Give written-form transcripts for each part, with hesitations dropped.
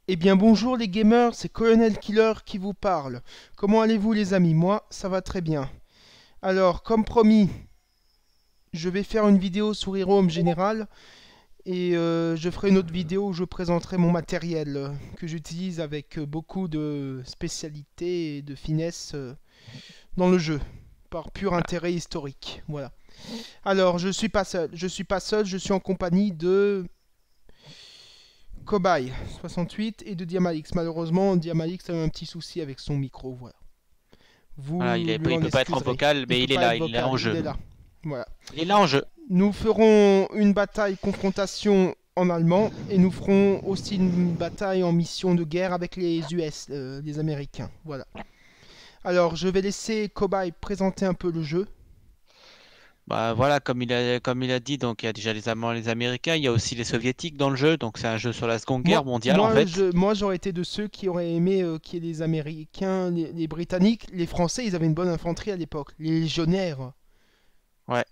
Eh bien bonjour les gamers, c'est Colonel Killer qui vous parle. Comment allez-vous les amis? Moi, ça va très bien. Alors, comme promis, je vais faire une vidéo sur Hero en général et je ferai une autre vidéo où je présenterai mon matériel que j'utilise avec beaucoup de spécialité et de finesse dans le jeu, par pur intérêt historique. Voilà. Alors, je suis pas seul, je suis en compagnie de Cobaye 68 et de Diamalix. Malheureusement, Diamalix a eu un petit souci avec son micro, voilà. Voilà, Vous lui il en peut pas être en excuserez. vocal, Il mais peut il est pas être là, il est en vocal, il jeu. est là. Voilà. Il est là en jeu. Nous ferons une bataille confrontation en allemand et nous ferons aussi une bataille en mission de guerre avec les US, les Américains. Voilà. Alors, je vais laisser Cobaye présenter un peu le jeu. Bah voilà, comme il a dit, donc il y a déjà les Allemands et les Américains, il y a aussi les Soviétiques dans le jeu, donc c'est un jeu sur la Seconde Guerre mondiale en fait. Moi, j'aurais été de ceux qui auraient aimé qu'il y ait les Américains, les Britanniques, les Français, ils avaient une bonne infanterie à l'époque, les légionnaires. Ouais.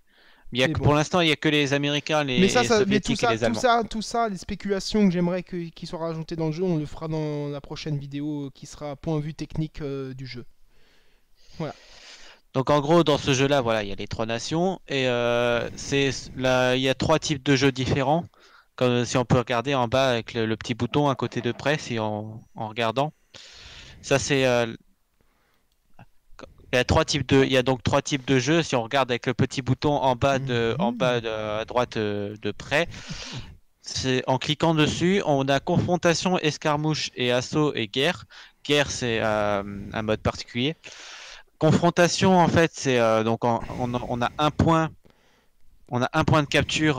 Il y a Mais que bon. pour l'instant, il y a que les Américains, les Mais tout Soviétiques et ça, les Allemands. les spéculations que j'aimerais qu'ils soient rajoutées dans le jeu, on le fera dans la prochaine vidéo qui sera point de vue technique du jeu. Voilà. Donc en gros, dans ce jeu-là, voilà, il y a les trois nations et c'est là, il y a trois types de jeux différents. Comme si on peut regarder en bas avec le petit bouton à côté de près, si en regardant. Ça c'est il y a donc trois types de jeux. Si on regarde avec le petit bouton en bas à droite de près, c'est en cliquant dessus, on a confrontation, escarmouche et assaut et guerre. Guerre, c'est un mode particulier. Confrontation, en fait, c'est on a un point de capture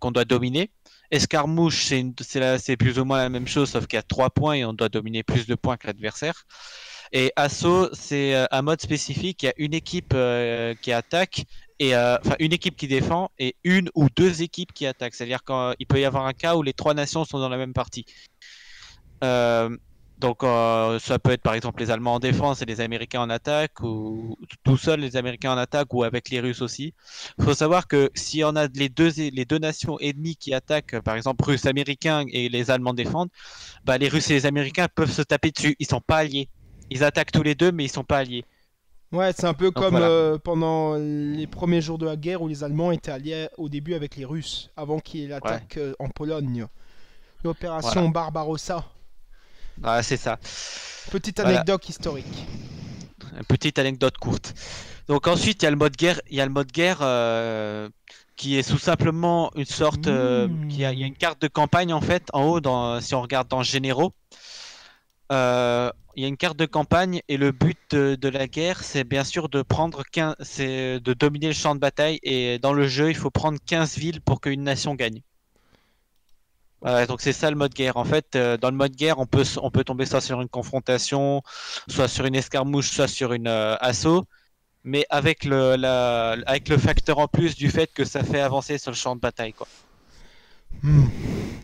qu'on doit dominer. Escarmouche, c'est plus ou moins la même chose, sauf qu'il y a 3 points et on doit dominer plus de points que l'adversaire. Et assaut, c'est un mode spécifique. Il y a une équipe qui attaque et enfin une équipe qui défend et une ou deux équipes qui attaquent. C'est-à-dire qu'il peut y avoir un cas où les trois nations sont dans la même partie. Euh, donc ça peut être par exemple les Allemands en défense et les Américains en attaque, ou tout seul les Américains en attaque, ou avec les Russes aussi. Il faut savoir que si on a les deux nations ennemies qui attaquent, par exemple Russes, Américains et les Allemands défendent, bah, les Russes et les Américains peuvent se taper dessus. Ils sont pas alliés. Ils attaquent tous les deux, mais ils sont pas alliés. Ouais, c'est un peu Donc comme voilà. pendant les premiers jours de la guerre où les Allemands étaient alliés au début avec les Russes, avant qu'il y ait Ouais, l'attaque en Pologne. voilà. L'opération Barbarossa. Voilà, c'est ça. Petite Voilà, anecdote historique. une petite anecdote courte. Donc ensuite, il y a le mode guerre. Il y a le mode guerre qui est tout simplement une sorte, il y a une carte de campagne en fait en haut si on regarde dans généraux. Il y a une carte de campagne et le but de la guerre, c'est bien sûr c'est de dominer le champ de bataille, et dans le jeu, il faut prendre 15 villes pour qu'une nation gagne. Donc c'est ça le mode guerre. En fait, dans le mode guerre, on peut tomber soit sur une confrontation, soit sur une escarmouche, soit sur une assaut, mais avec le facteur en plus du fait que ça fait avancer sur le champ de bataille, quoi. Hmm.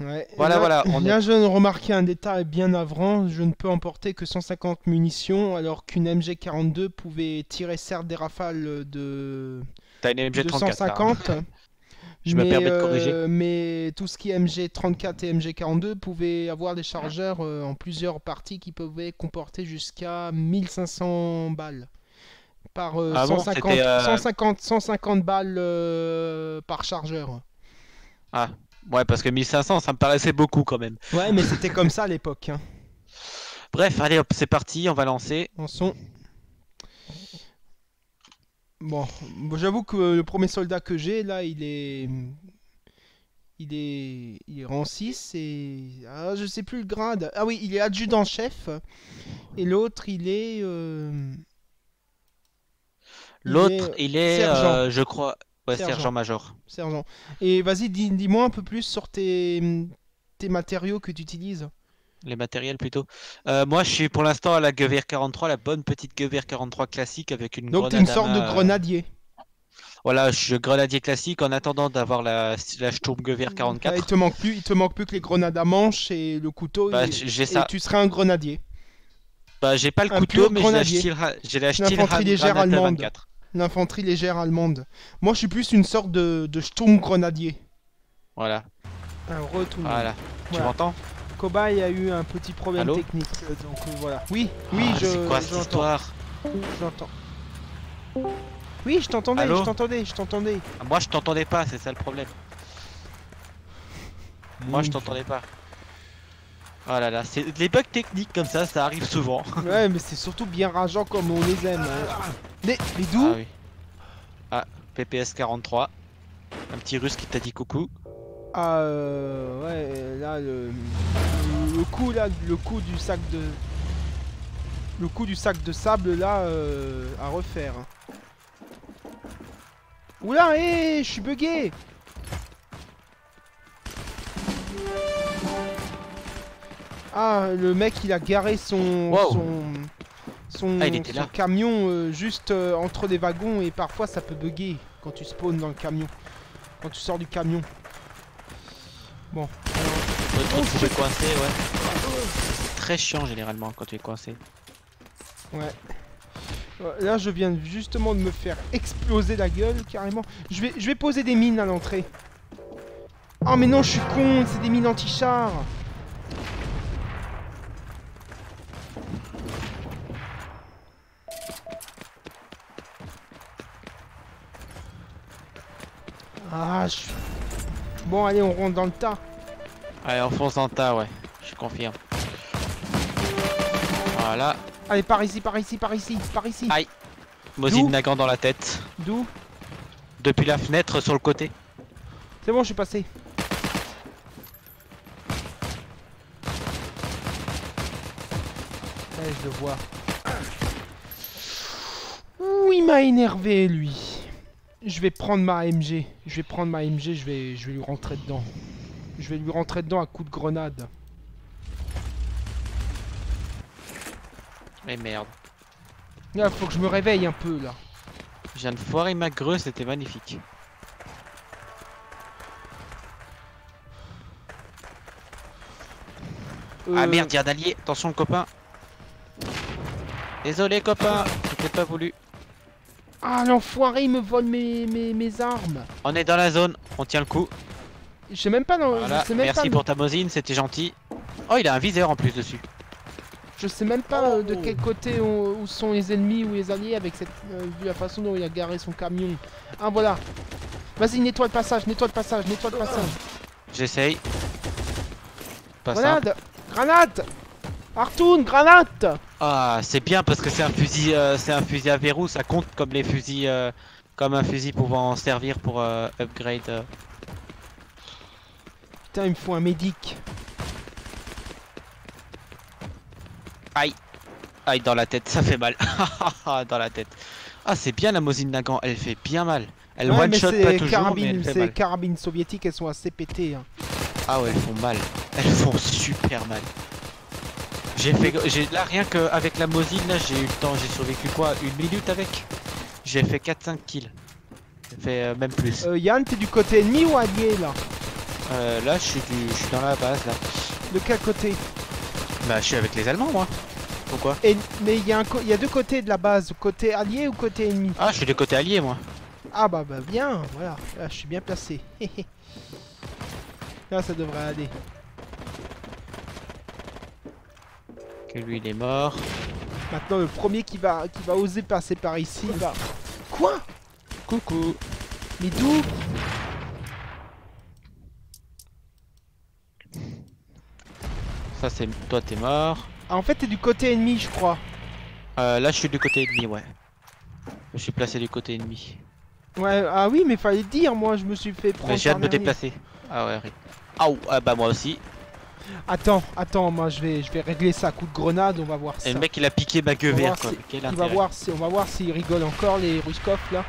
Ouais. Voilà, voilà, on est. Là, je viens de remarquer un détail bien navrant. Je ne peux emporter que 150 munitions, alors qu'une MG42 pouvait tirer certes des rafales T'as une de MG34 là, hein. 150, Je me permets de corriger. mais tout ce qui est MG34 et MG42 pouvait avoir des chargeurs en plusieurs parties qui pouvaient comporter jusqu'à 1500 balles par Ah bon, c'était 150 balles par chargeur. ah ouais, parce que 1500, ça me paraissait beaucoup quand même. Ouais, mais c'était comme ça à l'époque, hein. Bref, allez hop, c'est parti, on va lancer. En son. Bon, j'avoue que le premier soldat que j'ai là, il est rang 6 et je sais plus le grade. Ah oui, il est adjudant-chef et l'autre il est L'autre, il est, sergent, je crois, ouais, sergent, sergent-major. sergent. Et vas-y, dis-moi un peu plus sur tes matériaux que tu utilises. Les matériels plutôt. Moi, je suis pour l'instant à la Gewehr 43, la bonne petite Gewehr 43 classique avec une Donc t'es une grenade à sorte de main. grenadier. Voilà, je suis grenadier classique en attendant d'avoir la Sturmgewehr Ah, 44. il te manque plus que les grenades à manche et le couteau Bah, j'ai et ça. tu serais un grenadier. Bah, j'ai pas le Un couteau, pur mais grenadier. J'ai la L'infanterie légère Granate allemande. 24. L'infanterie légère allemande. Moi, je suis plus une sorte de Sturmgrenadier. Voilà, Alors, tout le monde. voilà. Tu Voilà. m'entends? cobaye a eu un petit problème Allô technique, donc voilà. Oui, oui, Ah, c'est quoi cette j'entends. histoire? J'entends. Oui, je t'entendais, Allô? je t'entendais, je t'entendais. Ah, moi je t'entendais pas, c'est ça le problème. Moi je Mon t'entendais pas. Oh là là, c'est les bugs techniques comme ça arrive souvent. Ouais, mais c'est surtout bien rageant comme on les aime. Hein. Mais d'où? Ah oui. Ah, PPS 43. Un petit russe qui t'a dit coucou. Ah, ouais, là, le coup, là, le coup du sac de... Le coup du sac de sable, là, à refaire. Oula, hé, je suis bugué. Ah, le mec, il a garé son... Wow. Ah, il était son là. camion juste entre les wagons et parfois ça peut bugger quand tu spawns dans le camion. Quand tu sors du camion. Bon. Te retrouver coincé, ouais. C'est très chiant généralement quand tu es coincé. Ouais. Là, je viens justement de me faire exploser la gueule, carrément. Je vais poser des mines à l'entrée. Oh, mais non, je suis con, c'est des mines anti-char. Ah, je... Bon, allez, on rentre dans le tas. Allez, on fonce dans le tas, ouais. Je confirme. Voilà. Allez, par ici, par ici, par ici, par ici. Aïe. Mozine Nagant dans la tête. D'où? Depuis la fenêtre sur le côté. C'est bon, je suis passé. Ouais, je le vois. Ouh, il m'a énervé, lui. Je vais prendre ma AMG. Je vais prendre ma AMG, je vais lui rentrer dedans. Je vais lui rentrer dedans à coups de grenade. Mais merde. Là, faut que je me réveille un peu, là. Je viens de foirer ma greu, c'était magnifique. Ah merde, y'a un allié. Attention le copain. Désolé copain, c'était pas voulu. Ah, l'enfoiré, il me vole mes armes. On est dans la zone, on tient le coup. Je sais même pas dans... Voilà, je sais même merci pas, pour ta mosine, c'était gentil. Oh, il a un viseur en plus dessus. Je sais même pas de quel côté où sont les ennemis ou les alliés avec cette vu la façon dont il a garé son camion. Ah voilà. Vas-y, nettoie le passage, nettoie le passage, nettoie le passage. J'essaye. Pas simple. Grenade, grenade. Artoun, grenade. Ah, c'est bien parce que c'est un fusil à verrou, ça compte comme les fusils, comme un fusil pouvant servir pour upgrade. Putain, il me faut un médic. Aïe, aïe dans la tête, ça fait mal. Dans la tête. Ah, c'est bien la Mosin Nagant, elle fait bien mal. Elle Ouais, one mais shot c'est pas toujours, mais carabines, elle fait ces mal. carabines soviétiques, elles sont assez pétées. Hein. Ah ouais, elles font mal. Elles font super mal. Là rien qu'avec la Mosin, là j'ai eu le temps, j'ai survécu quoi, 1 minute avec. J'ai fait 4-5 kills. J'ai fait même plus. Yann, t'es du côté ennemi ou allié là? Là je suis dans la base là. De quel côté? Bah je suis avec les Allemands moi. Pourquoi? Mais il y a deux côtés de la base, côté allié ou côté ennemi? Ah je suis du côté allié moi. Ah bah bien, voilà, là, je suis bien placé. Là ça devrait aller. Que lui il est mort. Maintenant le premier qui va oser passer par ici va... Quoi? Coucou. Mais d'où? Ça c'est... Toi t'es mort. Ah en fait t'es du côté ennemi je crois. Là je suis du côté ennemi ouais. Je suis placé du côté ennemi. Ouais, ah oui mais fallait dire, moi je me suis fait prendre Mais j'ai hâte par de me derrière. déplacer. Ah ouais. Ah bah moi aussi. Attends, moi je vais régler ça à coup de grenade, on va voir ça. Et le mec il a piqué ma gueule On va verte voir quoi. si- Quel on intérêt. va voir s'ils rigolent encore les Ruskov là.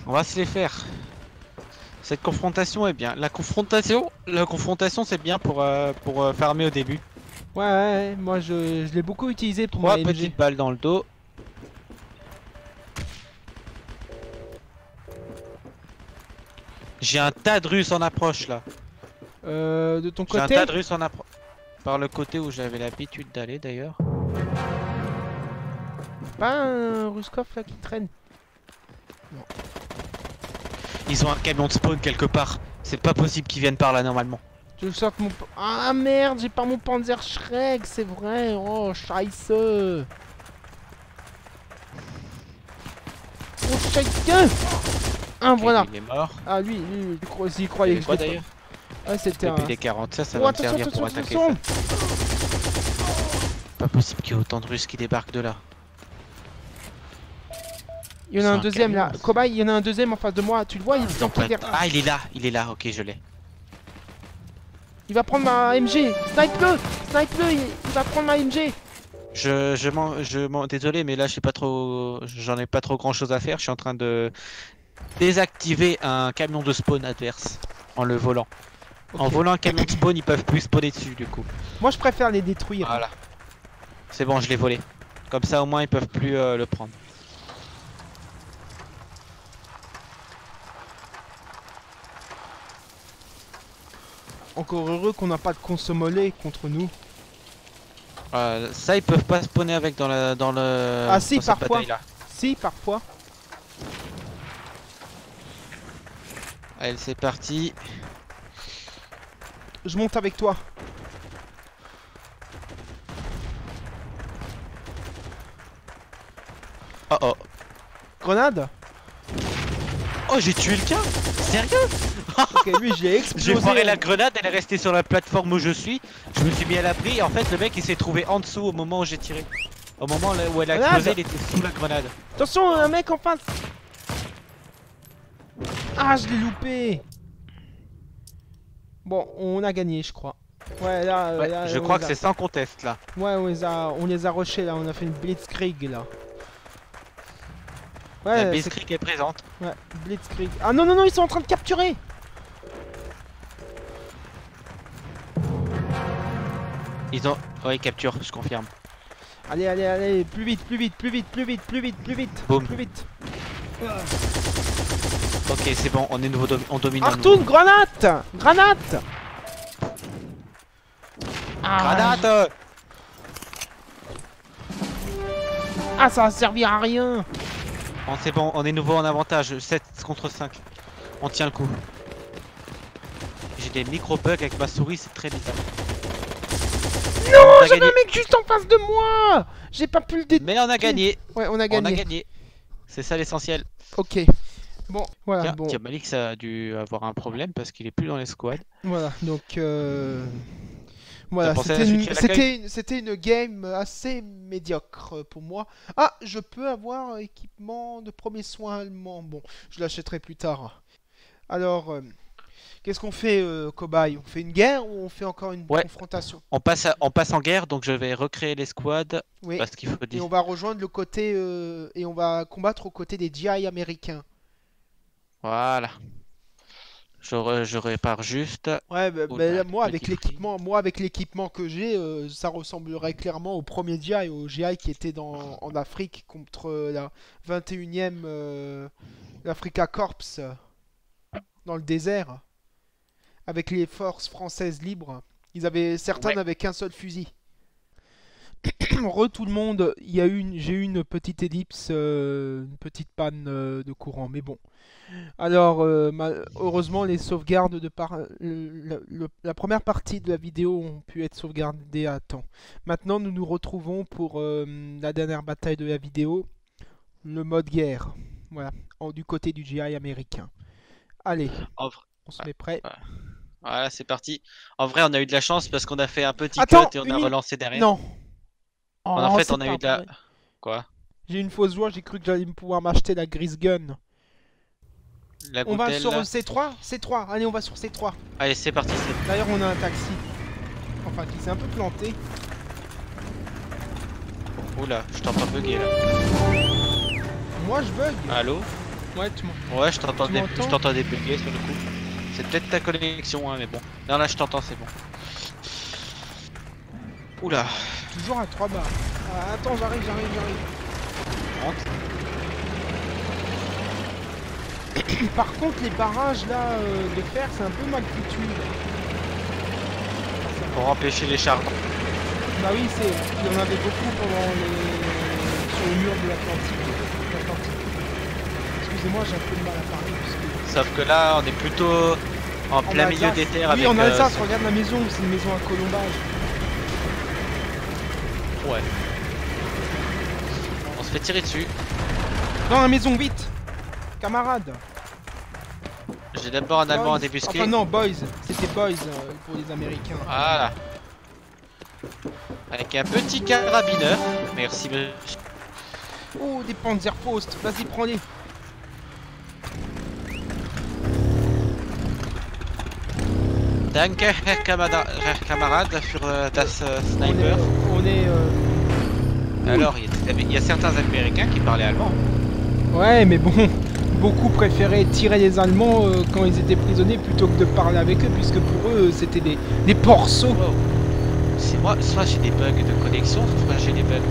On va se les faire. Cette confrontation est bien. La confrontation c'est bien pour farmer au début. Ouais, moi je l'ai beaucoup utilisé pour 3 ma MG. petites balles dans le dos. J'ai un tas de Russes en approche là. De ton J'ai un côté? tas de Russes en approche. Par le côté où j'avais l'habitude d'aller d'ailleurs. Pas un Ruskov là qui traîne. Ils ont un camion de spawn quelque part. C'est pas possible qu'ils viennent par là normalement. Je sorte mon... Ah merde, j'ai pas mon Panzer Shrek, c'est vrai. Oh, scheisse. Oh, scheisse. Ah, Ok, voilà. il est mort. Ah, lui, il croyait que je Quoi l'ai d'ailleurs? pas. Ouais, c'était un... Depuis les 40, ça Oh, va me attention, servir pour attention, attaquer attention. ça. Pas possible qu'il y ait autant de Russes qui débarquent de là. Il y en a C'est un un deuxième camion, là. ça. Cobaye, il y en a un deuxième en face de moi. Tu le vois, il est Donc, planqué derrière. ah, il est là, ok, je l'ai. Il va prendre ma MG. Snipe-le. Snipe-le, il va prendre ma MG. Désolé, mais là, j'en ai pas trop grand chose à faire. Je suis en train de désactiver un camion de spawn adverse en le volant. Ok. En volant un camion de spawn, ils peuvent plus spawner dessus du coup. Moi, je préfère les détruire. Voilà. C'est bon, je l'ai volé. Comme ça, au moins, ils peuvent plus le prendre. Encore heureux qu'on n'a pas de consommolé contre nous. Ça, ils peuvent pas spawner avec dans le. Ah si, dans cette parfois. bataille-là. Si, parfois. Allez, c'est parti. Je monte avec toi. Oh oh. Grenade. Oh, j'ai tué le gars. Sérieux? Ok, lui, je l'ai J'ai explosé. foiré la grenade, elle est restée sur la plateforme où je suis. Je me suis mis à l'abri et en fait, le mec il s'est trouvé en dessous au moment où j'ai tiré. Au moment où elle a Grenade. explosé, il était sous la grenade. Attention, un mec en face. Ah, je l'ai loupé. Bon, on a gagné, je crois. Ouais, là, Ouais, là, je on crois les que a- c'est sans conteste là. Ouais, on les a rushés là, on a fait une blitzkrieg là. La Ouais, Blitzkrieg est présente. ouais, blitzkrieg. Ah non, non, non, ils sont en train de capturer. Ils ont. Ouais, ils capturent, je confirme. Allez, allez, allez, plus vite, plus vite, plus vite, plus vite, plus vite, plus vite, Boum. plus vite. Ok, c'est bon, on est on domine. à Artoun, nouveau. grenade. Grenade. Ah, Grenade. ah, ça va servir à rien. Bon, c'est bon, on est nouveau en avantage. 7 contre 5. On tient le coup. J'ai des micro-bugs avec ma souris, c'est très bizarre. Non, On a j'avais gagné. un mec juste en face de moi. J'ai pas pu le détruire. Mais on a gagné. Ouais, on a On a gagné. gagné. C'est ça l'essentiel. Ok. Bon, voilà, Tiens, bon. tiens, Malik, ça a dû avoir un problème parce qu'il est plus dans les squads. Voilà, donc voilà, T'as pensé à c'était une, switcher à l'accueil c'était une game assez médiocre pour moi. Ah, je peux avoir équipement de premiers soins allemand. Bon, je l'achèterai plus tard. Alors, qu'est-ce qu'on fait, Cobaye? On fait une guerre ou on fait encore une Ouais. confrontation? On passe en guerre, donc je vais recréer les squads Oui. parce qu'il faut Et dire. on va rejoindre le côté et on va combattre aux côtés des GI américains. Voilà. Je répare juste. Ouais, bah, Oh bah, là, là, petit moi avec l'équipement que j'ai, ça ressemblerait clairement au premier GI, au GI qui était en Afrique contre la 21e l'Africa Corps dans le désert, avec les forces françaises libres. Certains Ouais. n'avaient qu'un seul fusil. Tout le monde, j'ai eu une petite ellipse, une petite panne de courant, mais bon. Alors, heureusement, les sauvegardes la première partie de la vidéo ont pu être sauvegardées à temps. Maintenant, nous nous retrouvons pour la dernière bataille de la vidéo, le mode guerre. Voilà, du côté du GI américain. Allez, En vrai- on se met prêt. Voilà, c'est parti. En vrai, on a eu de la chance parce qu'on a fait un petit Attends, cut et on une a minute. relancé derrière. Non. Oh, En fait, c'est on a pas eu de la. vrai. Quoi? J'ai une fausse joie, j'ai cru que j'allais pouvoir m'acheter la Gris Gun. La On va goutelle, sur là. C3? C3, allez, on va sur C3. Allez, c'est parti. D'ailleurs, on a un taxi. Enfin, qui s'est un peu planté. Oula, je t'entends bugger là. Moi, je bug. Allô? Ouais, tu m'entends. Ouais, je m'entends t'entends débugger sur le coup. C'est peut-être ta connexion, hein, mais bon. Non, là, je t'entends, c'est bon. Oula. Toujours à 3 barres. Ah, attends, j'arrive. Rentre. Par contre, les barrages là de fer, c'est un peu mal foutu. Pour empêcher les chars. Bah oui, il y en avait beaucoup sur le mur de l'Atlantique. Excusez-moi, j'ai un peu de mal à parler. Sauf que là, on est plutôt En plein milieu des terres oui, avec... en Alsace, regarde la maison, c'est une maison à colombage. Ouais. On se fait tirer dessus. Dans la maison, vite. Camarade. J'ai d'abord un Allemand à débusquer. Enfin non, boys. C'était boys pour les Américains. Voilà. Avec un petit carabineur. Merci monsieur. Oh, des Panzerfaust. Vas-y, prends-les. Danke, Herr Kamerad, für das Sniper. On est Alors, il y a certains Américains qui parlaient allemand. Ouais, mais bon, beaucoup préféraient tirer les Allemands quand ils étaient prisonniers plutôt que de parler avec eux, puisque pour eux, c'était des porceaux. Wow. C'est moi, soit j'ai des bugs de connexion, soit j'ai des bugs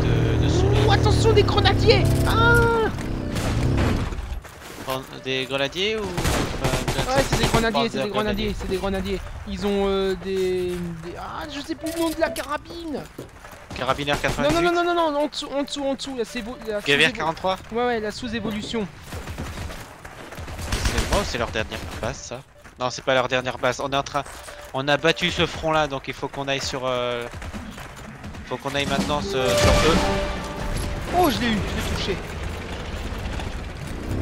de souris. Oh, attention, des grenadiers! Ah! Des grenadiers ou... Ouais, c'est des grenadiers. Ils ont Ah, je sais plus le nom de la carabine! Carabineur 88. Non, en dessous, la Gewehr 43. Ouais, la sous-évolution. C'est leur dernière base, ça. Non, c'est pas leur dernière base. On a battu ce front là, donc il faut qu'on aille sur... Faut qu'on aille maintenant sur eux. Oh, je l'ai touché.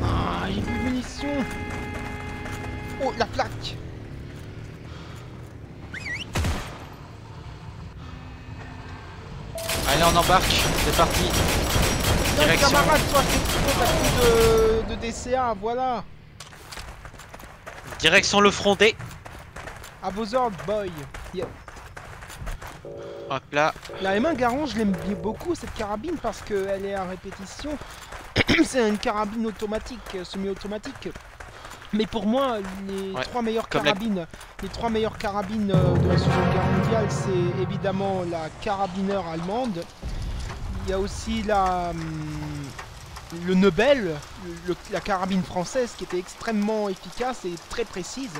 Ah, j'ai plus de munitions. Oh, la plaque. Allez, on embarque, c'est parti. Direction. Camarade, toi, t'as plus de DCA, voilà. Direction le front D. À vos ordres, boy. Yep. Hop là. La M1 Garand, je l'aime beaucoup cette carabine parce qu'elle est à répétition. C'est une carabine automatique, semi-automatique. Mais pour moi, les trois meilleures carabines de la Seconde Guerre mondiale, c'est évidemment la carabineur allemande. Il y a aussi le Nebel, la carabine française qui était extrêmement efficace et très précise.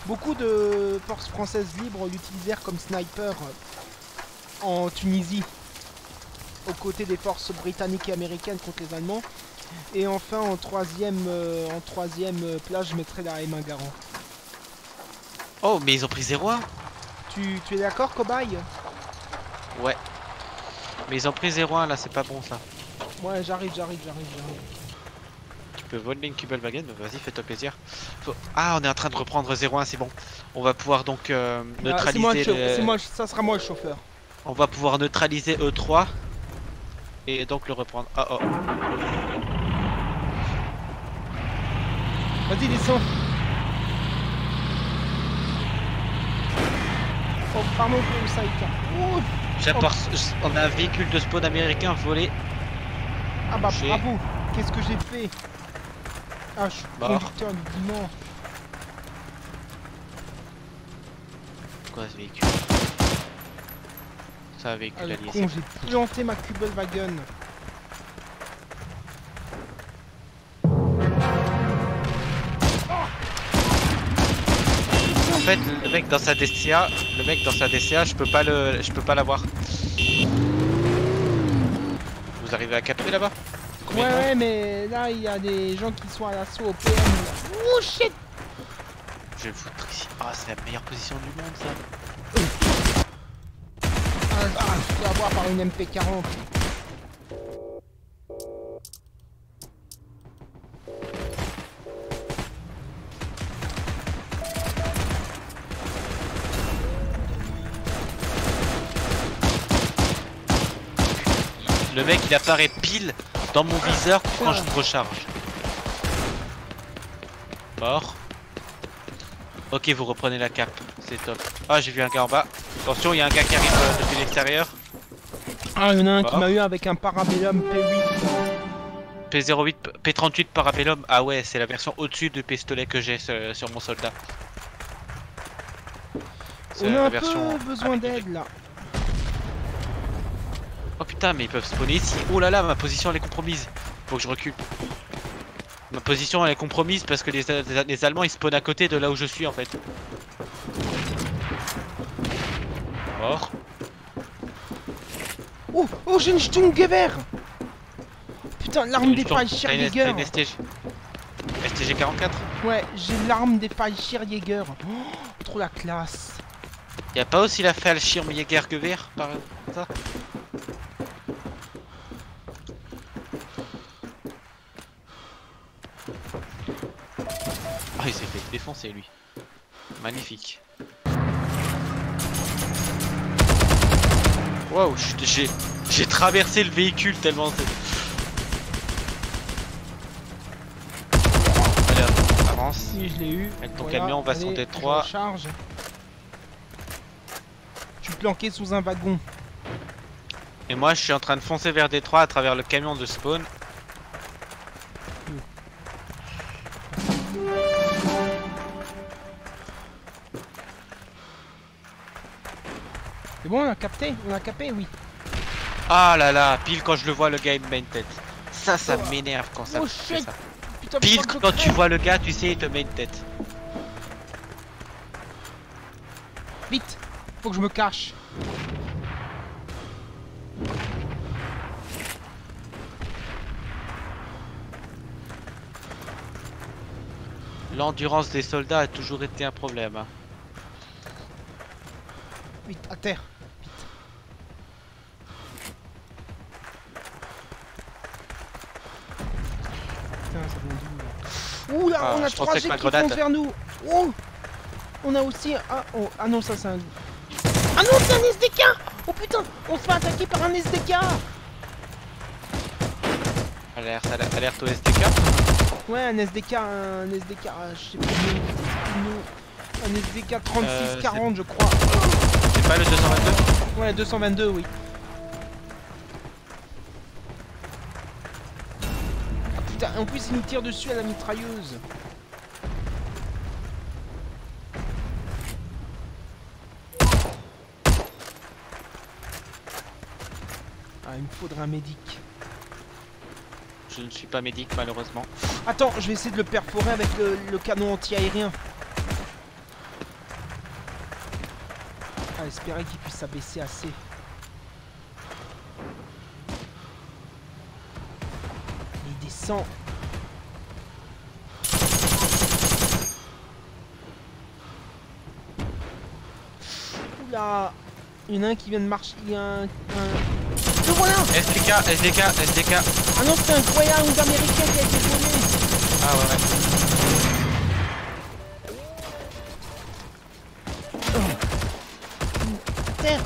Beaucoup de forces françaises libres l'utilisèrent comme sniper en Tunisie, aux côtés des forces britanniques et américaines contre les Allemands. Et enfin en troisième place, je mettrai la M1 Garand. Oh, mais ils ont pris 0-1. Tu es d'accord, cobaye? Ouais. Mais ils ont pris 0-1 là, c'est pas bon ça. Ouais, j'arrive. Tu peux voler une Kübelwagen, vas-y, fais-toi plaisir. Ah, on est en train de reprendre 0-1, c'est bon. On va pouvoir donc neutraliser ça sera moi le chauffeur. On va pouvoir neutraliser E3 et donc le reprendre. Oh. Vas-y, descends. Oh, pardon pour le Saïka. Oh. On a un véhicule de spawn américain volé. Ah bah bravo. Qu'est-ce que j'ai fait? Ah, je suis conducteur du dimanche. Quoi ce véhicule? C'est un véhicule allié. J'ai planté ma Kübelwagen. En fait, le mec dans sa DCA, je peux pas l'avoir. Vous arrivez à capter là-bas? Ouais, mais là il y a des gens qui sont à l'assaut au PM. Oh shit! Je vais le foutre ici. Ah, c'est la meilleure position du monde ça. Je peux avoir par une MP40. Le mec il apparaît pile dans mon viseur quand je me recharge. Mort. Ok, vous reprenez la cape, c'est top. Ah, j'ai vu un gars en bas. Attention, il y a un gars qui arrive depuis l'extérieur. Ah, il y en a un qui m'a eu avec un Parabellum P8. P08, P38 Parabellum. Ah ouais, c'est la version au-dessus du pistolet que j'ai sur mon soldat. On a un peu besoin d'aide là. Oh putain, mais ils peuvent spawner ici. Oh là là, ma position elle est compromise. Faut que je recule. Ma position elle est compromise parce que les Allemands ils spawnent à côté de là où je suis en fait. Mort. Oh, j'ai une Sturmgewehr. Putain, l'arme des Fallschirmjäger. STG 44. Ouais, j'ai l'arme des Fallschirmjäger. pour la classe. Y a pas aussi la Fallschirmjägergewehr par ça? Ah, il s'est fait défoncer lui. Magnifique. Waouh, j'ai traversé le véhicule tellement c'est... Allez hop, avance. Si je l'ai eu. Avec ton Voilà, camion, on va allez, sur je Détroit. recharge. Je suis planqué sous un wagon. Et moi je suis en train de foncer vers Détroit à travers le camion de spawn. C'est bon, on a capté, oui. Ah là là, pile quand je le vois le gars il me met une tête. Ça m'énerve quand ça Oh fait shit. ça. Putain, Pile putain, quand tu vois le gars, tu sais, il te met une tête. Vite, faut que je me cache. L'endurance des soldats a toujours été un problème. Hein. Vite, à terre. Vite. Putain, ça vient d'où là? Ouh là, Ah, on a je 3 pensais jets que ma qui grenade- foncent vers nous. Oh, on a aussi un... Oh, ah non, ça c'est un... Ah non, c'est un SDK. Oh putain, on se fait attaquer par un SDK. Alerte au SDK. Ouais, un SDK, je sais pas le nom. Un SDK 3640 je crois. C'est pas le 222? Ouais, 222, oui. Ah putain, en plus il nous tire dessus à la mitrailleuse. Ah, il me faudrait un médic. Je ne suis pas médic malheureusement. Attends, je vais essayer de le perforer avec le canon anti-aérien. Ah, espérer qu'il puisse s'abaisser assez. Il descend. Oula, il y en a un qui vient de marcher. Il y a un... Le voilà. SDK. Ah non, c'est un Greyhound américain qui a été volé. Ah ouais. Terre.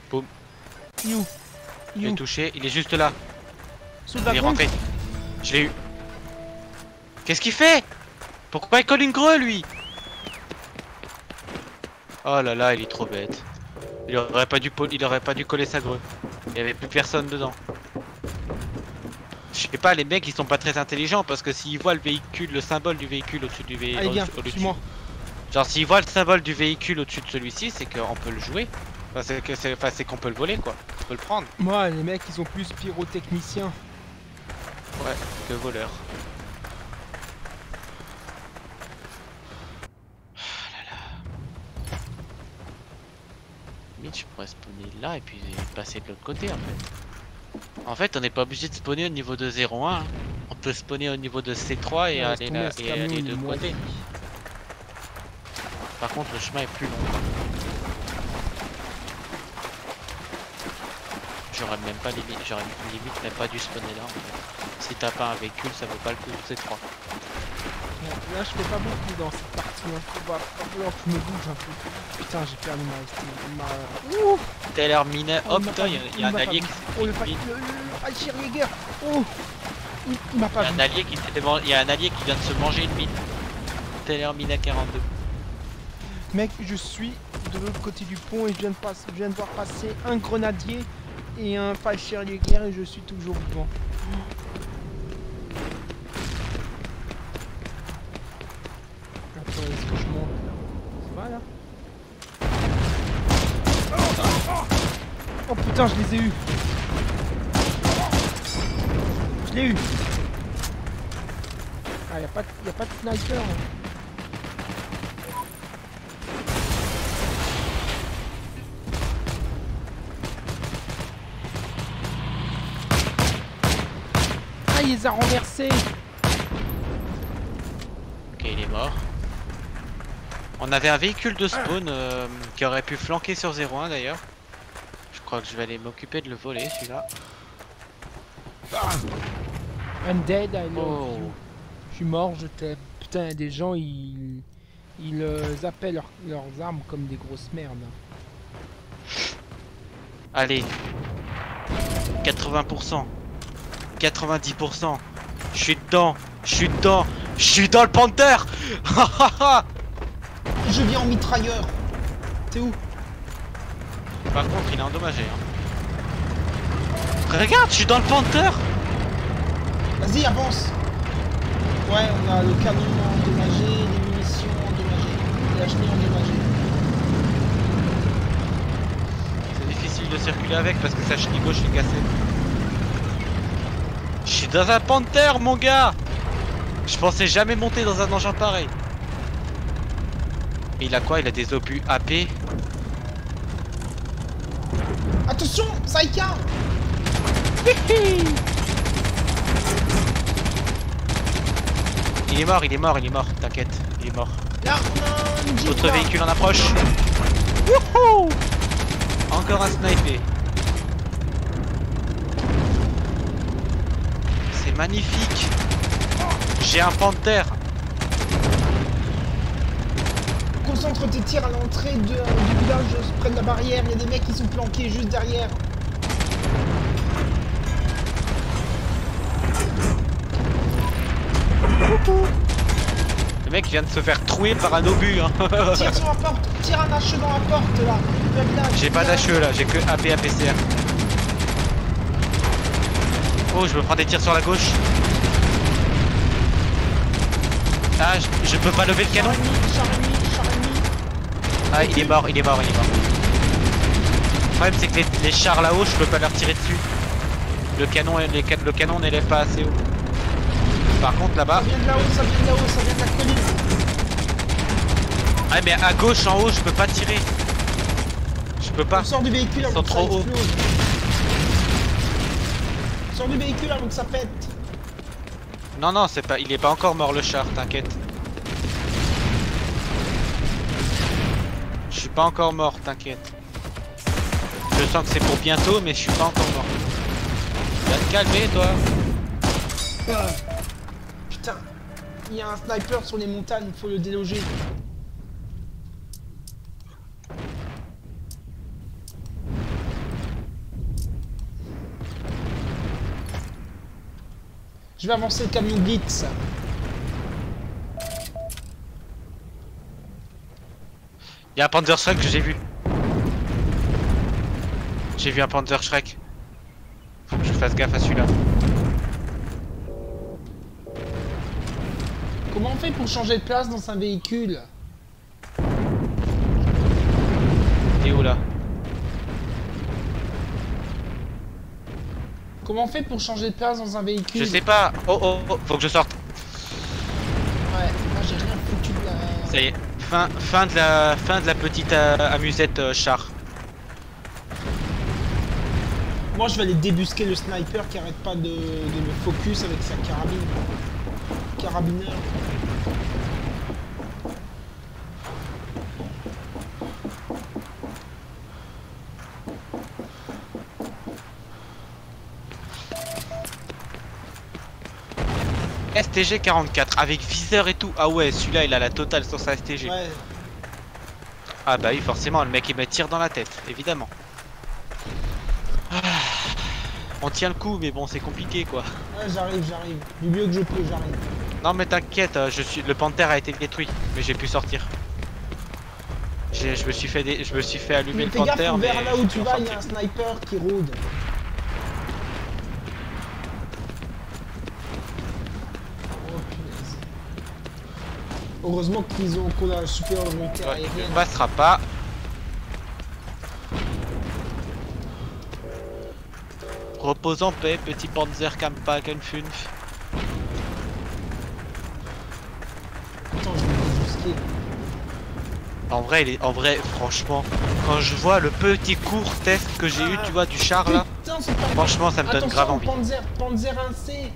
Boum. You. Je l'ai touché, il est juste là. Sous le Il est wagon. rentré. Je l'ai eu. Qu'est-ce qu'il fait? Pourquoi il colle une greu lui? Oh là là, il est trop bête. Il aurait pas dû coller sa grue. Il y avait plus personne dedans. Je sais pas, les mecs ils sont pas très intelligents parce que s'ils voient le véhicule, le symbole du véhicule au-dessus du véhicule. Allez, viens, suis-moi. Genre s'ils voient le symbole du véhicule au-dessus de celui-ci, c'est qu'on peut le jouer. Enfin, c'est qu'on peut le voler quoi. On peut le prendre. Moi, les mecs, ils sont plus pyrotechniciens. Ouais, que voleur. Je pourrais spawner là et puis passer de l'autre côté en fait. En fait on n'est pas obligé de spawner au niveau de 0,1 hein. On peut spawner au niveau de C3 et aller là et aller de l'autre côté. Par contre le chemin est plus long. J'aurais même pas limite même pas dû spawner là en fait. Si t'as pas un véhicule ça vaut pas le coup de C3. Là je fais pas beaucoup dans cette partie, hein. Va falloir que je me bouge un peu. Putain, j'ai perdu ma... Ouh. T'as l'air miné. Oh putain, il y a un allié qui Oh, le Fallschirmjäger. Oh, il m'a pas vu. Il y a un allié qui vient de se manger une mine. T'as l'air miné à 42. Mec, je suis de l'autre côté du pont et je viens de voir passer un grenadier et un Fallschirmjäger et je suis toujours vivant. Attends, est-ce que je monte là? Ça va là? Oh putain, je les ai eus. Je l'ai eu. Ah, y a pas de sniper. Ah, il les a renversés. Ok, il est mort. On avait un véhicule de spawn qui aurait pu flanquer sur 01 d'ailleurs. Je crois que je vais aller m'occuper de le voler celui-là. I'm dead, I love Oh. you. Je suis mort, je t'aime. Putain, des gens, ils appellent leurs armes comme des grosses merdes. Allez. 80%. 90%. Je suis dedans. Je suis dedans. Je suis dans le Panther. Je viens en mitrailleur. T'es où? Par contre, il est endommagé. Hein. Regarde, je suis dans le Panther. Vas-y, avance. Ouais, on a le canon endommagé, les munitions endommagées, la chenille endommagée. C'est difficile de circuler avec parce que sa chenille gauche est cassée. Je suis dans un Panther, mon gars. Je pensais jamais monter dans un engin pareil. Et il a quoi? Il a des obus AP. Attention, Saika. Il est mort, t'inquiète, il est mort. Là, on a un jeep, Autre là. véhicule en approche. Wouhou! Encore un sniper. C'est magnifique. J'ai un Panther. Concentre tes tirs à l'entrée du village près de la barrière. Il y a des mecs qui sont planqués juste derrière. Le mec vient de se faire trouer par un obus. Hein. Tire sur la porte, tire un HE dans la porte là. Le village, J'ai pas village. d'HE là, j'ai que AP APCR. Oh, je me prends des tirs sur la gauche. Ah, je peux pas lever le canon. Char ennemi. Ah, il est mort. Le problème, c'est que les chars là-haut, je peux pas leur tirer dessus. Le canon n'élève pas assez haut. Par contre, là-bas. Ça vient de là-haut, ça vient de la colline. Ah, mais à gauche, en haut, je peux pas tirer. Je peux pas. On sort du véhicule Ils avant sont que ça trop hauts. explose. Sors du véhicule avant que ça pète. Non, c'est pas. Il est pas encore mort le char, t'inquiète. Je suis pas encore mort, t'inquiète. Je sens que c'est pour bientôt, mais je suis pas encore mort. Va te calmer, toi. Putain, il y a un sniper sur les montagnes, il faut le déloger. Je vais avancer le camion Blitz. Il y a un Panzer Shrek que j'ai vu. J'ai vu un Panzer Shrek. Faut que je fasse gaffe à celui-là. Comment on fait pour changer de place dans un véhicule? T'es où là? Comment on fait pour changer de place dans un véhicule? Je sais pas. Oh, faut que je sorte. Ouais, moi j'ai rien foutu de la... Ça y est. Fin de la petite amusette char. Moi je vais aller débusquer le sniper qui arrête pas de me focus avec sa carabine. Carabineur. STG 44 avec viseur et tout. Ah ouais, celui-là il a la totale sur sa STG. Ouais. Ah bah oui, forcément, le mec il me tire dans la tête, évidemment. Ah, on tient le coup, mais bon, c'est compliqué quoi. Ouais, j'arrive. Du mieux que je peux, j'arrive. Non mais t'inquiète, le Panther a été détruit, mais j'ai pu sortir. Je me suis fait allumer Mais le fais gaffe, Panther, mais vers là où j'ai tu pu en vas, il y a sortir. un sniper qui rôde. Oh punaise. Heureusement qu'on a la supériorité Ouais, aérienne. il ne passera pas. Repose en paix, petit Panzer Kampfenfünf. Attends, je vais me brusquer. En vrai, franchement, quand je vois le petit court test que j'ai eu, tu vois, du char là, Putain, c'est pas... franchement, ça me donne grave envie. Panzer 1C.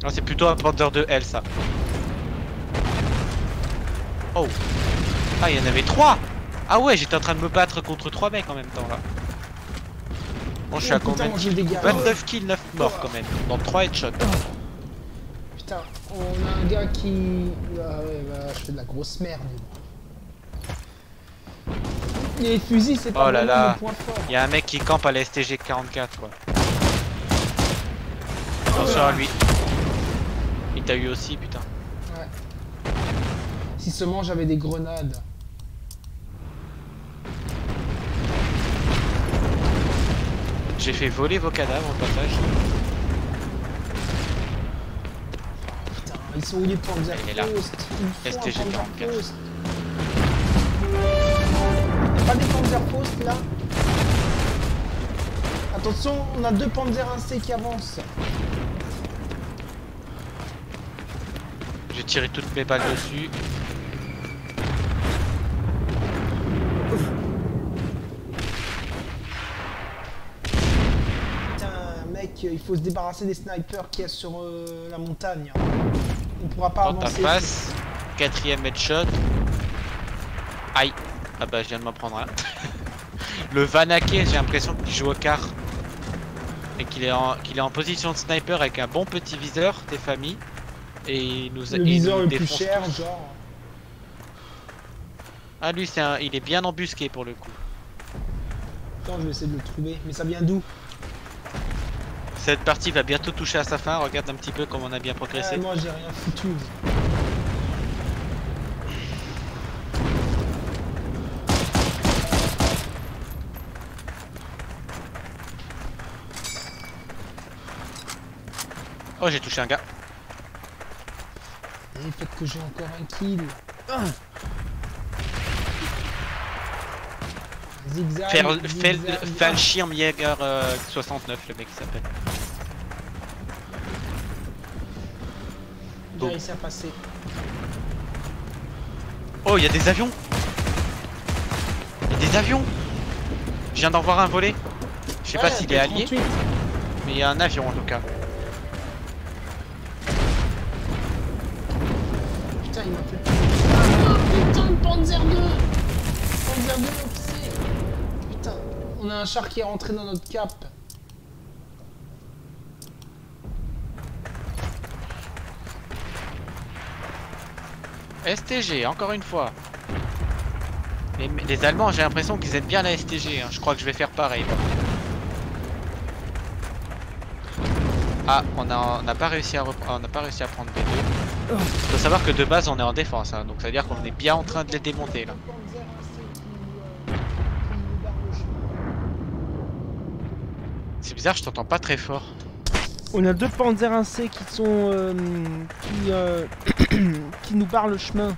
Non, c'est plutôt un Panzer 2L ça. Oh. Ah, il y en avait 3. Ah ouais, j'étais en train de me battre contre 3 mecs en même temps là. Bon, je suis à combien de kills? 29 kills, 9 morts quand même. Dans 3 headshots. Putain, on a un gars qui... Ah ouais, bah, je fais de la grosse merde. Les fusils, c'est pas vraiment mon point fort. Il y a un mec qui campe à la STG 44 quoi. Attention à lui. Il t'a eu aussi, putain. Ouais. Si seulement j'avais des grenades. J'ai fait voler vos cadavres au passage. Putain, ils sont où les Panzer Il est là. Faust? STG 44. Y'a pas des Panzer Faust là? Attention, on a 2 Panzer 1C qui avancent. J'ai tiré toutes mes balles dessus. Putain, mec, il faut se débarrasser des snipers qu'il y a sur la montagne. On pourra pas Dans ta avancer. face. 4ème headshot. Aïe. Ah bah je viens de m'en prendre un. Le Vanaké, j'ai l'impression qu'il joue au quart. Et qu'il est en position de sniper avec un bon petit viseur, des familles. Et il nous Le viseur le plus défonce cher, tous. genre. Ah lui il est bien embusqué pour le coup. Attends, je vais essayer de le trouver. Mais ça vient d'où? Cette partie va bientôt toucher à sa fin, regarde un petit peu comme on a bien progressé. Moi j'ai rien foutu. Oh j'ai touché un gars. Et peut-être que j'ai encore un kill. Zigzag. Fallschirmjäger 69 le mec s'appelle. Il a réussi à passer. Oh il y a des avions. Il y a des avions. Je viens d'en voir un voler. Je sais pas s'il est allié. Mais il y a un avion en tout cas. Putain, il m'a fait... Ah, putain, de Panzer 2 Panzer 2 officier. Putain, on a un char qui est rentré dans notre cap. STG, encore une fois. Les Allemands, j'ai l'impression qu'ils aiment bien la STG. Hein. Je crois que je vais faire pareil. Ah, on n'a pas réussi à prendre les deux. Faut savoir que de base, on est en défense. Hein, donc ça veut dire qu'on est bien en train de les démonter là. C'est bizarre, je t'entends pas très fort. On a 2 Panzer 1C qui sont... qui nous barrent le chemin.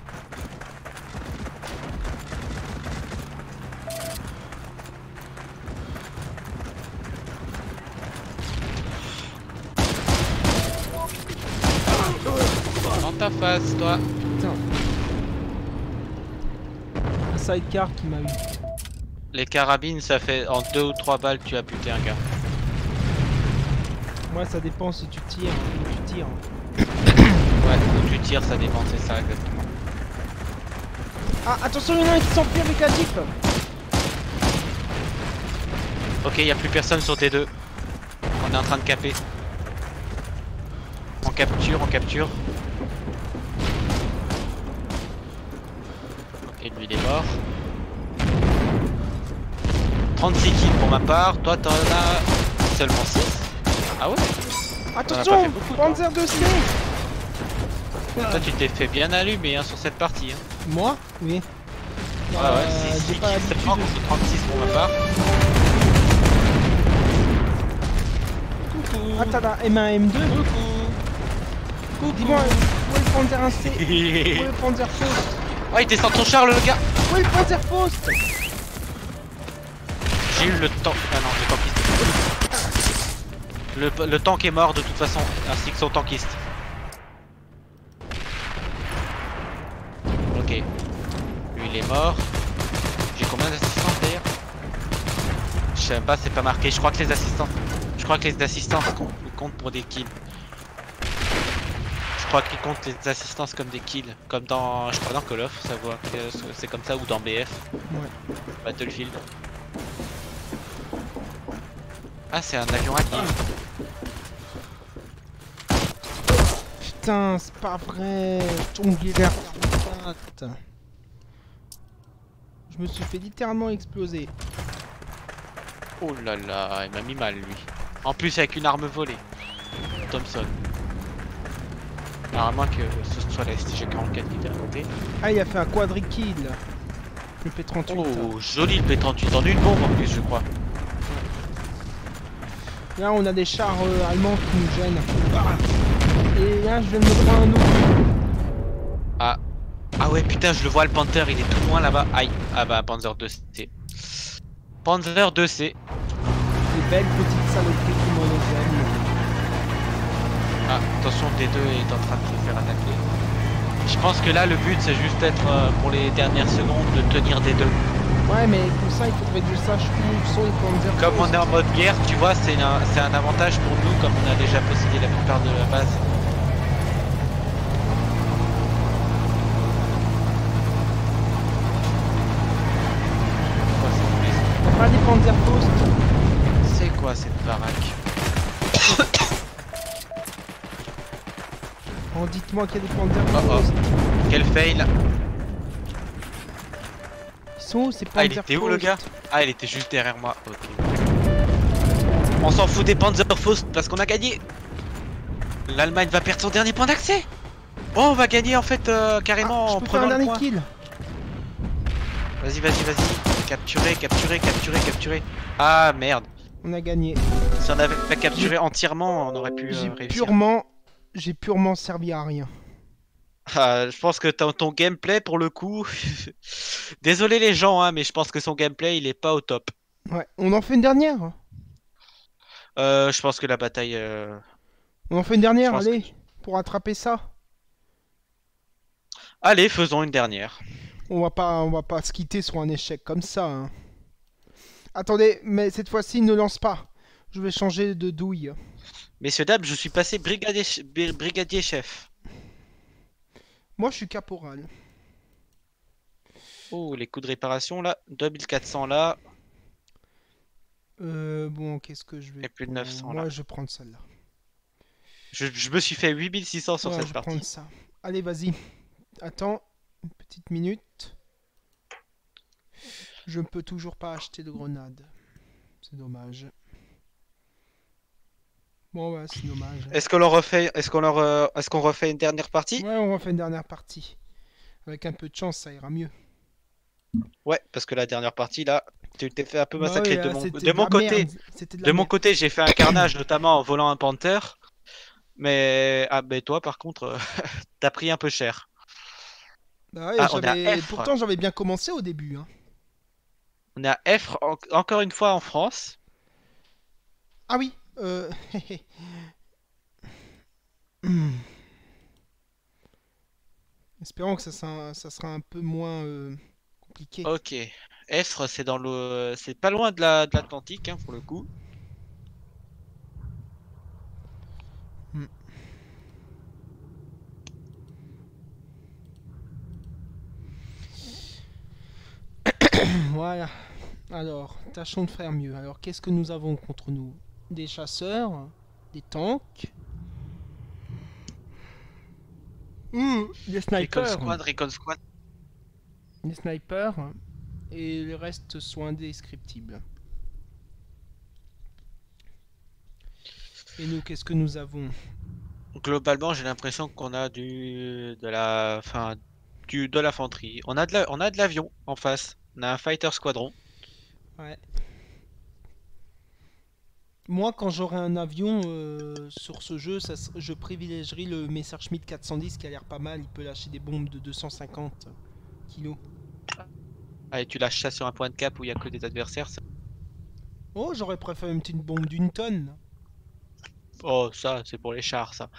Dans ta face, toi. Putain. Un sidecar qui m'a eu. Les carabines, ça fait en 2 ou 3 balles, tu as buté un gars. Moi ça dépend si tu tires ou tu tires. Ouais, où tu tires, ça dépend, c'est ça exactement. Ah attention, il y en a un qui s'enfuit avec la Jeep. Ok, y a plus personne sur T2. On est en train de caper. On capture, on capture. Ok, lui il est mort. 36 kills pour ma part, toi t'en as seulement 6. Ah ouais. Attention, fait beaucoup, Panzer 2C. Toi tu t'es fait bien allumer hein, sur cette partie. Hein. Moi? Oui. Ah ouais, 6 j'ai pas kills seulement contre 36 pour ma part. Coucou. Attends, M1, M2. Coucou. Dis-moi, où est le Panzer 1C? Où est le Panzer Faust? Oh il descend ton char le gars. Où est le Panzer Faust? J'ai eu le tank. Ah non, le tankiste. Le tank est mort de toute façon, ainsi que son tankiste. Ok. Lui il est mort. J'ai combien d'assistances d'ailleurs? Je sais même pas, c'est pas marqué. Je crois que les assistances comptent pour des kills. Je crois qu'ils comptent les assistances comme des kills. Comme dans, je crois dans Call of, ça voit que c'est comme ça, ou dans BF. Ouais. Battlefield. Ah, c'est un avion allié. Putain, c'est pas vrai. Tonguelaire 44. Je me suis fait littéralement exploser. Oh là là, il m'a mis mal lui. En plus avec une arme volée. Thompson. Alors à moins que ce soit la STG-44 qui était à côté. Ah, il a fait un quadrikill. Le P38. Oh, joli le P38 en une bombe en plus, je crois. Là, on a des chars allemands qui nous gênent. Ah. Et là, je viens de me prendre un autre. Ah. Ah ouais, putain, je le vois le Panther, il est tout loin là-bas. Aïe. Ah bah, Panzer 2C. Panzer 2C. Des belles petites saloperies qui m'en gênent. Ah, attention, D2 est en train de se faire attaquer. Je pense que là, le but, c'est juste être pour les dernières secondes de tenir D2. Ouais, mais pour ça, il faudrait que je sache où sont les Panzer. Comme on est en mode guerre, tu vois, c'est un avantage pour nous, comme on a déjà possédé la plupart de la base. T'as pas des Panzer Post? C'est quoi cette baraque? Oh, dites-moi qu'il y a des Panzer Oh Post. Quel fail! Ils sont où ces Panzer Ah, il était où le Post? gars? Ah, il était juste derrière moi. Ok. On s'en fout des Panzerfaust parce qu'on a gagné. L'Allemagne va perdre son dernier point d'accès. Oh, on va gagner en fait carrément en je peux faire un prenant le dernier point. kill. Vas-y, vas-y, vas-y. Capturer, capturer, capturer, capturer. Ah merde. On a gagné. Si on avait capturé entièrement, on aurait pu réussir. J'ai purement servi à rien. Ah, je pense que ton gameplay pour le coup. Désolé les gens, hein, mais je pense que son gameplay il est pas au top. Ouais, on en fait une dernière. Je pense que la bataille. On en fait une dernière, Je pense allez, pour attraper ça. Allez, faisons une dernière. On va pas se quitter sur un échec comme ça. Hein. Attendez, mais cette fois-ci, ne lance pas. Je vais changer de douille. Messieurs, dames, je suis passé brigadier chef. Moi, je suis caporal. Oh, les coups de réparation là. 2400 là. Bon, qu'est-ce que je vais Et plus de prendre 900 Moi, là. je vais prendre celle-là. Je me suis fait 8600 sur Ouais, cette je vais partie. prendre ça. Allez, vas-y. Attends, une petite minute. Je ne peux toujours pas acheter de grenades. C'est dommage. Bon, bah, c'est dommage. Est-ce qu'on refait une dernière partie? Ouais, on refait une dernière partie. Avec un peu de chance, ça ira mieux. Ouais, parce que la dernière partie là, tu t'es fait un peu Bah massacrer ouais, de là, mon, c'était de mon la côté. merde. C'était de la De mon merde. côté, j'ai fait un carnage, notamment en volant un Panther. Mais toi, par contre, t'as pris un peu cher. Bah ouais, Ah, on est à F. pourtant, j'avais bien commencé au début. Hein. On est à F, encore une fois en France. Ah oui, Espérons que ça sera un peu moins compliqué. Ok. Effre, c'est dans le, c'est pas loin de l'Atlantique, hein, pour le coup. Voilà. Alors, tâchons de faire mieux. Alors, qu'est-ce que nous avons contre nous? Des chasseurs, des tanks, des snipers. Recon Squad. Des snipers, et le reste sont indescriptibles. Et nous, qu'est-ce que nous avons? Globalement, j'ai l'impression qu'on a de l'infanterie. On a de l'avion en face. On a un fighter squadron. Ouais. Moi, quand j'aurai un avion sur ce jeu, je privilégierai le Messerschmitt 410 qui a l'air pas mal. Il peut lâcher des bombes de 250 kilos. Allez, tu lâches ça sur un point de cap où il n'y a que des adversaires. Oh, j'aurais préféré une petite bombe d'une tonne. Oh, ça, c'est pour les chars, ça.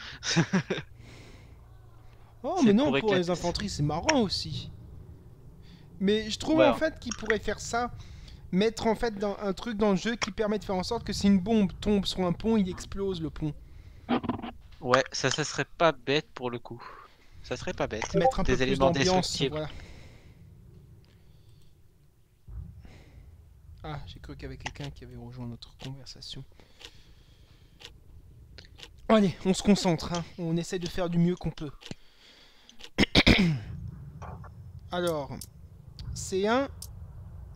Oh, C'est mais non, pour pour les éclater. infanteries, c'est marrant aussi. Mais je trouve Ouais. en fait qu'ils pourraient faire ça. Mettre en fait un truc dans le jeu qui permet de faire en sorte que si une bombe tombe sur un pont, il explose le pont. Ouais, ça serait pas bête pour le coup. Ça serait pas bête. Mettre un peu Des plus éléments d'ambiance, destructibles. voilà. Ah, j'ai cru qu'il y avait quelqu'un qui avait rejoint notre conversation. Allez, on se concentre, hein. On essaie de faire du mieux qu'on peut. Alors, C1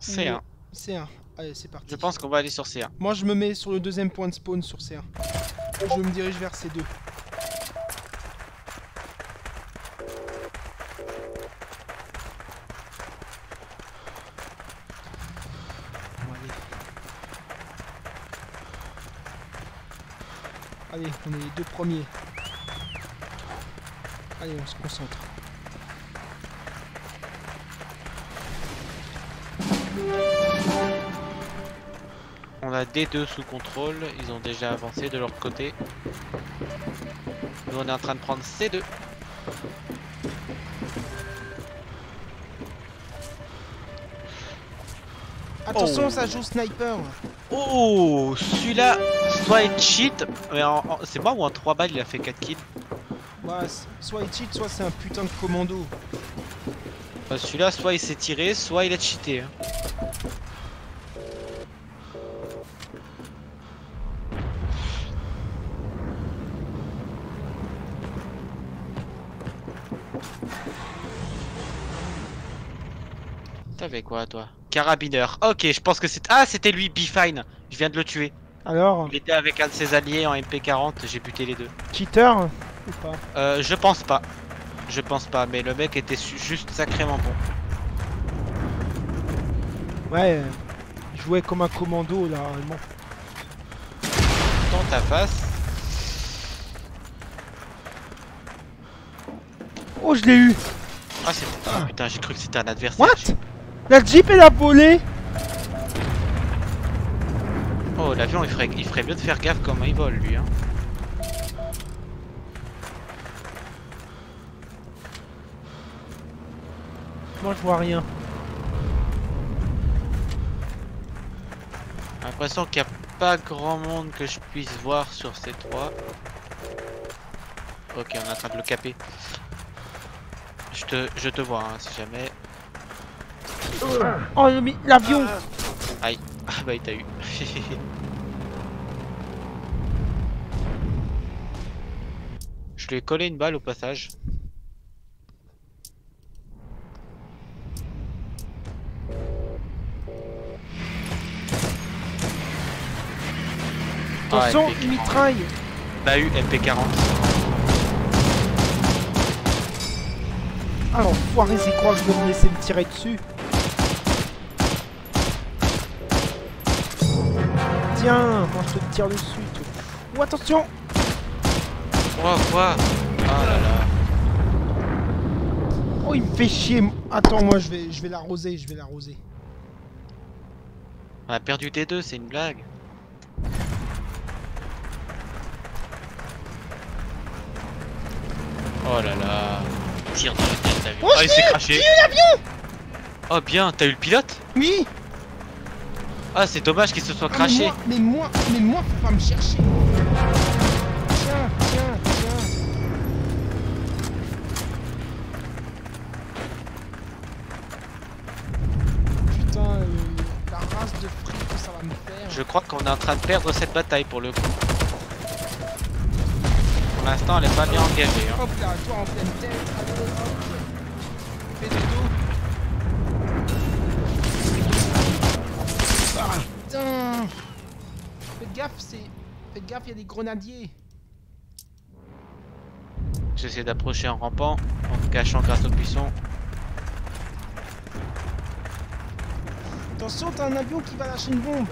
C1. C1. Allez, c'est parti. Je pense qu'on va aller sur C1. Moi, je me mets sur le deuxième point de spawn sur C1. Je me dirige vers C2. Bon, allez, on est les deux premiers. Allez, on se concentre. On a D2 sous contrôle. Ils ont déjà avancé de leur côté. Nous, on est en train de prendre C2. Attention, Oh. ça joue sniper. Oh, celui-là, soit il cheat, mais c'est moi ou en 3 balles il a fait 4 kills. Ouais, soit il cheat, soit c'est un putain de commando. Celui-là, soit il s'est tiré, soit il a cheaté. Hein. T'avais quoi toi? Carabineur. Ok, je pense que c'est... Ah, c'était lui, B-Fine. Je viens de le tuer. Alors, Il était avec un de ses alliés en MP40, j'ai buté les deux. cheater ou pas? Je pense pas. Je pense pas, mais le mec était juste sacrément bon. Ouais, il jouait comme un commando là, allemand. Dans ta face. Oh, je l'ai eu. Ah, c'est... Ah, putain, j'ai cru que c'était un adversaire. What? La Jeep elle a volé. Oh, l'avion, il ferait mieux de faire gaffe comment il vole, lui. Hein. Moi je vois rien. J'ai l'impression qu'il n'y a pas grand monde que je puisse voir sur ces trois. Ok, on est en train de le caper. Je te vois, hein, si jamais. Oh l'avion. Aïe. Ah bah il t'a eu. Je lui ai collé une balle au passage. Attention, MP40. il mitraille. Bah eu MP40. Ah l'enfoiré, c'est quoi? Je vais me laisser me tirer dessus. Tiens, moi je te tire dessus. Oh attention. Quoi? Oh là là. Oh il me fait chier. Attends, moi je vais l'arroser, On a perdu D2, c'est une blague. Oh là là. Tire dans la tête l'avion. Oh, il s'est craché. J'ai eu l'avion. Oh bien, t'as eu le pilote? Oui. Ah c'est dommage qu'il se soit Ah, craché. mais moi, faut pas me chercher. Tiens. Putain, la race de fric que ça va me faire. Je crois qu'on est en train de perdre cette bataille pour le coup. Pour l'instant elle est pas bien engagée. Hein. Hop là, toi en pleine tête. Allez, hop. Fais de dos. Ah, putain. Faites gaffe, il y a des grenadiers. J'essaie d'approcher en rampant, en me cachant grâce au buisson. Attention, t'as un avion qui va lâcher une bombe.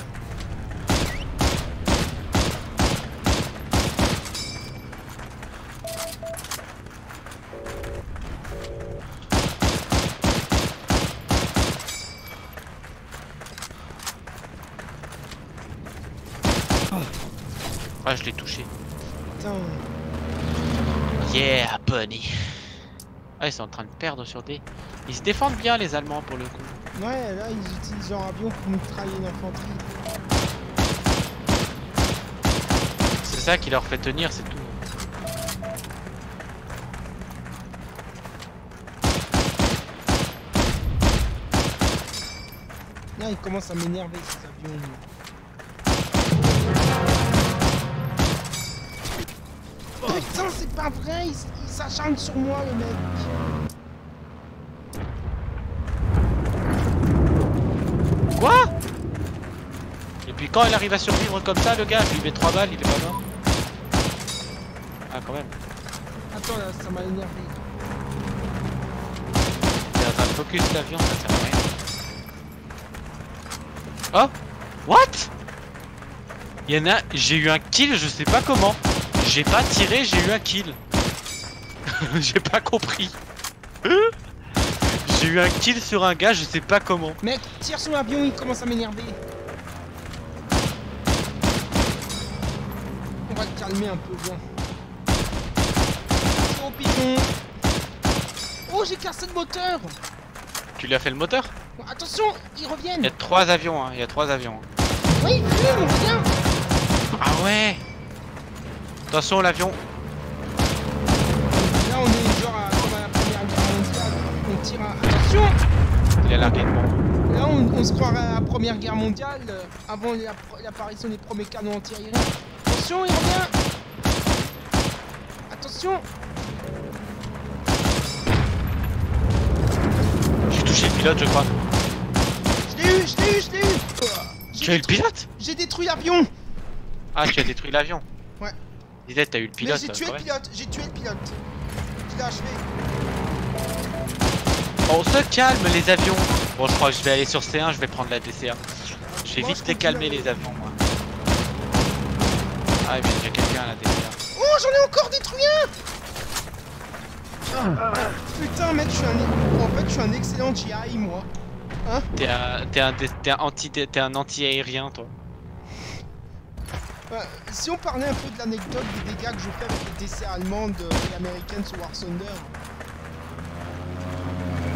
Ah je l'ai touché. Putain. Yeah bunny. Ah ils sont en train de perdre sur des... Ils se défendent bien les Allemands pour le coup. Ouais, là, ils utilisent leur avion pour mitrailler l'infanterie. C'est ça qui leur fait tenir, c'est tout. Là, il commence à m'énerver ces avions. Putain, c'est pas vrai, il s'acharne sur moi le mec. Quoi? Et puis quand il arrive à survivre comme ça, le gars, je lui mets 3 balles, il est pas mort. Ah, quand même. Attends, là, ça m'a énervé. Il est en train de focus l'avion, ça sert à rien. Oh? What? Il y en a, j'ai eu un kill, je sais pas comment. J'ai pas tiré, j'ai eu un kill. J'ai pas compris. J'ai eu un kill sur un gars, je sais pas comment. Mec, tire sur l'avion, il commence à m'énerver. On va le calmer un peu, viens. Oh pigeon. Oh, j'ai cassé le moteur. Tu lui as fait le moteur? Attention, ils reviennent. Il y a 3 avions, hein, il y a 3 avions. Oui, on revient. Ah ouais. Attention l'avion. Là, on est genre comme à la Première Guerre mondiale. On tire à... Attention. Il a largué une bombe. Là, on se croirait à la Première Guerre mondiale, avant l'apparition des premiers canons anti-aériens. Attention, il revient. Attention. J'ai touché le pilote, je crois. Je l'ai eu. Tu as eu le pilote? J'ai détruit l'avion. Ah, tu as détruit l'avion. Ouais. Disais, t'as eu le pilote. Mais j'ai tué le pilote, Je l'ai achevé. On se calme les avions. Bon, je crois que je vais aller sur C1, je vais prendre la DCA. Je vais vite les calmer les avions, moi. Ah, mais il y a quelqu'un à la DCA. Oh, j'en ai encore détruit un. Putain, mec, je suis un excellent GI, moi. Hein? T'es un anti-aérien, toi. Si on parlait un peu de l'anecdote des dégâts que je fais avec les DC allemandes et américaines sur War Thunder.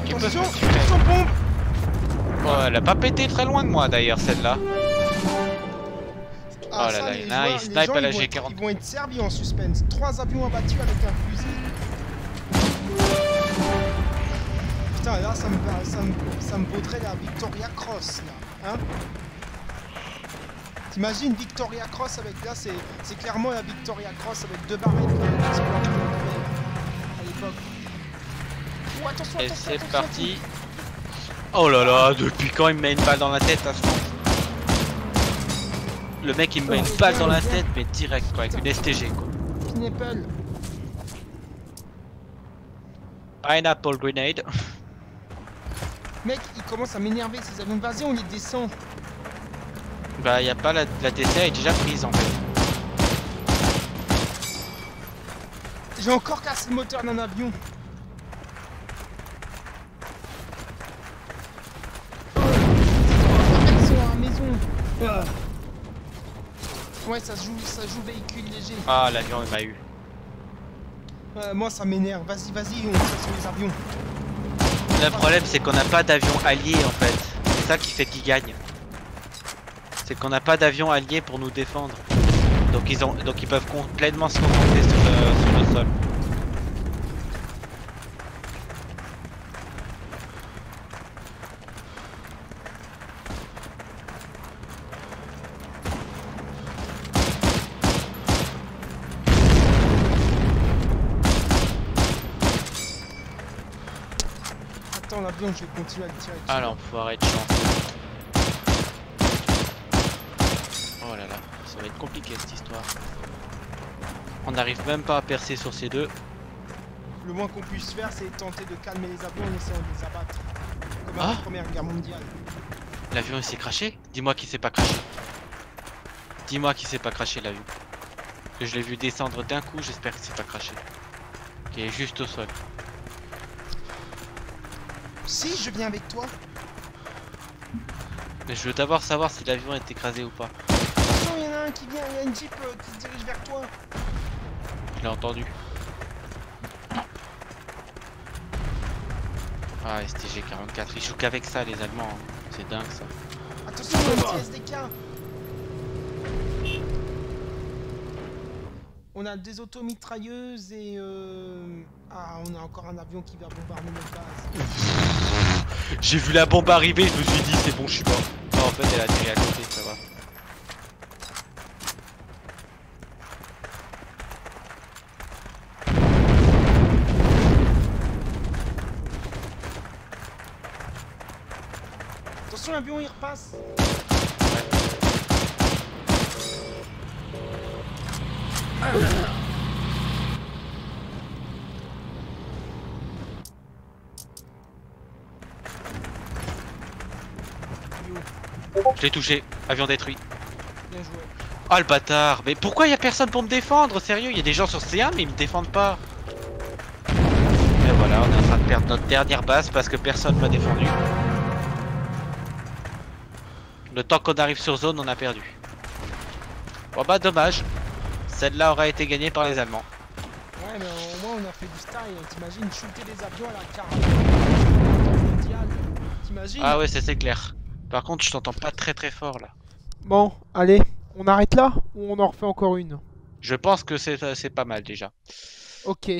Attention, bombe. Oh, elle a pas pété très loin de moi d'ailleurs, celle-là. Ah, oh là là, il snipe à la G40. Ils vont être servis en suspense. 3 avions abattus avec un fusil. Putain, là, ça me vaudrait la Victoria Cross, là. Hein? T'imagines Victoria Cross avec là, c'est clairement la Victoria Cross avec 2 barrettes à l'époque. Oh, attention, et c'est parti. Oh là là, depuis quand il me met une balle dans la tête à ce moment? Le mec il me met une balle dans la tête, mais direct quoi, avec une STG quoi. Pineapple. Pineapple grenade. Mec, il commence à m'énerver ces avions. Vas-y, on les descend. Bah y a pas la DCA est déjà prise en fait. J'ai encore cassé le moteur d'un avion. Ils sont à la maison. Ouais, ça joue véhicule léger. Ah l'avion il m'a eu. Moi ça m'énerve. Vas-y, on tire sur les avions. Le problème c'est qu'on n'a pas d'avion allié en fait. C'est ça qui fait qu'ils gagnent. C'est qu'on n'a pas d'avion allié pour nous défendre. Donc ils peuvent complètement se concentrer sur le sol. Attends, l'avion, je vais continuer à le tirer. Ah l'enfoiré de chance. Oh là là, ça va être compliqué cette histoire. On n'arrive même pas à percer sur ces deux. Le moins qu'on puisse faire, c'est tenter de calmer les avions en essayant de les abattre. Comme à la Première Guerre mondiale. L'avion il s'est craché? Dis-moi qu'il s'est pas craché. Dis-moi qu'il s'est pas craché l'avion. Que je l'ai vu descendre d'un coup, j'espère qu'il s'est pas craché. Qu'il est juste au sol. Si, je viens avec toi. Mais je veux d'abord savoir si l'avion est écrasé ou pas. Attention, il y en a un qui vient, il y a une jeep qui se dirige vers toi. Je l'ai entendu. Ah, STG-44, ils jouent qu'avec ça les Allemands. Hein. C'est dingue ça. Attention, il y a un petit SDK. On a des automitrailleuses et... Ah, on a encore un avion qui va bombarder notre base. J'ai vu la bombe arriver, je me suis dit c'est bon, je suis mort. Non, en fait, elle a atterri à côté, ça va. Attention, l'avion il repasse. Je l'ai touché, avion détruit. Bien joué. Oh le bâtard, mais pourquoi y a personne pour me défendre? Sérieux, il y a des gens sur C1 mais ils me défendent pas. Et voilà, on est en train de perdre notre dernière base parce que personne m'a défendu. Le temps qu'on arrive sur zone, on a perdu. Bon bah dommage. Celle-là aurait été gagnée par les Allemands. Ouais, mais au moins on a fait du style. T'imagines shooter des avions à la carte mondiale. T'imagines? Ah ouais, c'est clair. Par contre, je t'entends pas très fort là. Bon, allez, on arrête là ou on en refait encore une? Je pense que c'est pas mal déjà. Ok,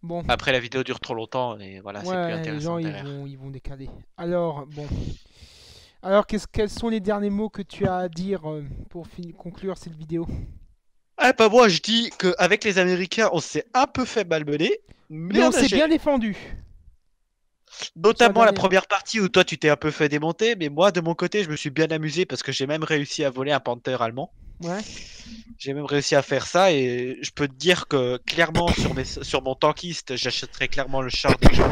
bon. Après la vidéo dure trop longtemps et voilà, c'est plus Ouais, les intéressant gens derrière. ils vont décaler. Alors, bon. Alors, quels sont les derniers mots que tu as à dire pour conclure cette vidéo? Ah bah moi je dis qu'avec les Américains, on s'est un peu fait malmener, Mais on s'est bien défendu. Notamment la dernière. première partie où toi tu t'es un peu fait démonter, mais moi de mon côté je me suis bien amusé parce que j'ai même réussi à voler un Panther allemand. Ouais. J'ai même réussi à faire ça et je peux te dire que clairement sur mon tankiste j'achèterais clairement le char de jeu.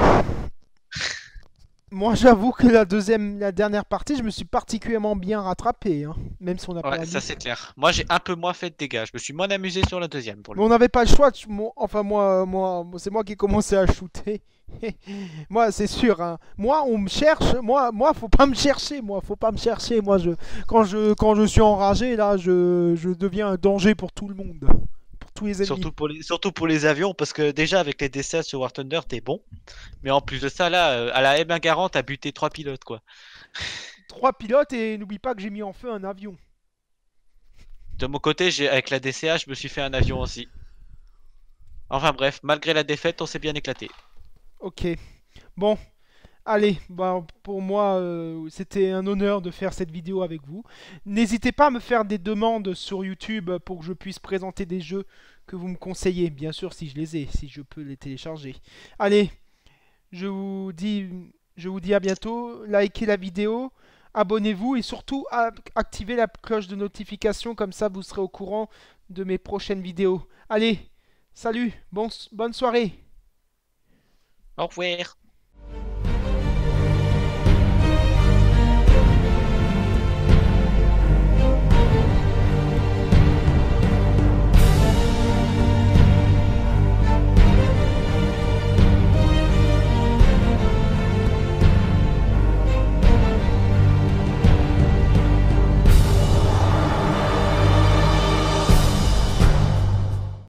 Moi, j'avoue que la dernière partie, je me suis particulièrement bien rattrapé, hein, même si on a Ouais, perdu. ça c'est clair. Moi j'ai un peu moins fait de dégâts, je me suis moins amusé sur la deuxième pour le Mais on n'avait pas le choix. Enfin, c'est moi qui ai commencé à shooter. Moi, c'est sûr. Hein. Moi, on me cherche. Moi, faut pas me chercher. Faut pas me chercher. Quand je suis enragé, là, je deviens un danger pour tout le monde, pour tous les ennemis. surtout pour les avions, parce que déjà avec les D16 sur War Thunder, t'es bon. Mais en plus de ça, là, à la M140, t'as buté 3 pilotes, quoi. 3 pilotes et n'oublie pas que j'ai mis en feu un avion. De mon côté, avec la DCA, je me suis fait un avion aussi. Enfin bref, malgré la défaite, on s'est bien éclaté. Ok. Bon. Allez, bah, pour moi, c'était un honneur de faire cette vidéo avec vous. N'hésitez pas à me faire des demandes sur YouTube pour que je puisse présenter des jeux que vous me conseillez. Bien sûr, si je les ai, si je peux les télécharger. Allez, je vous dis à bientôt. Likez la vidéo, abonnez-vous et surtout activez la cloche de notification. Comme ça, vous serez au courant de mes prochaines vidéos. Allez, salut, bonne soirée. Au revoir.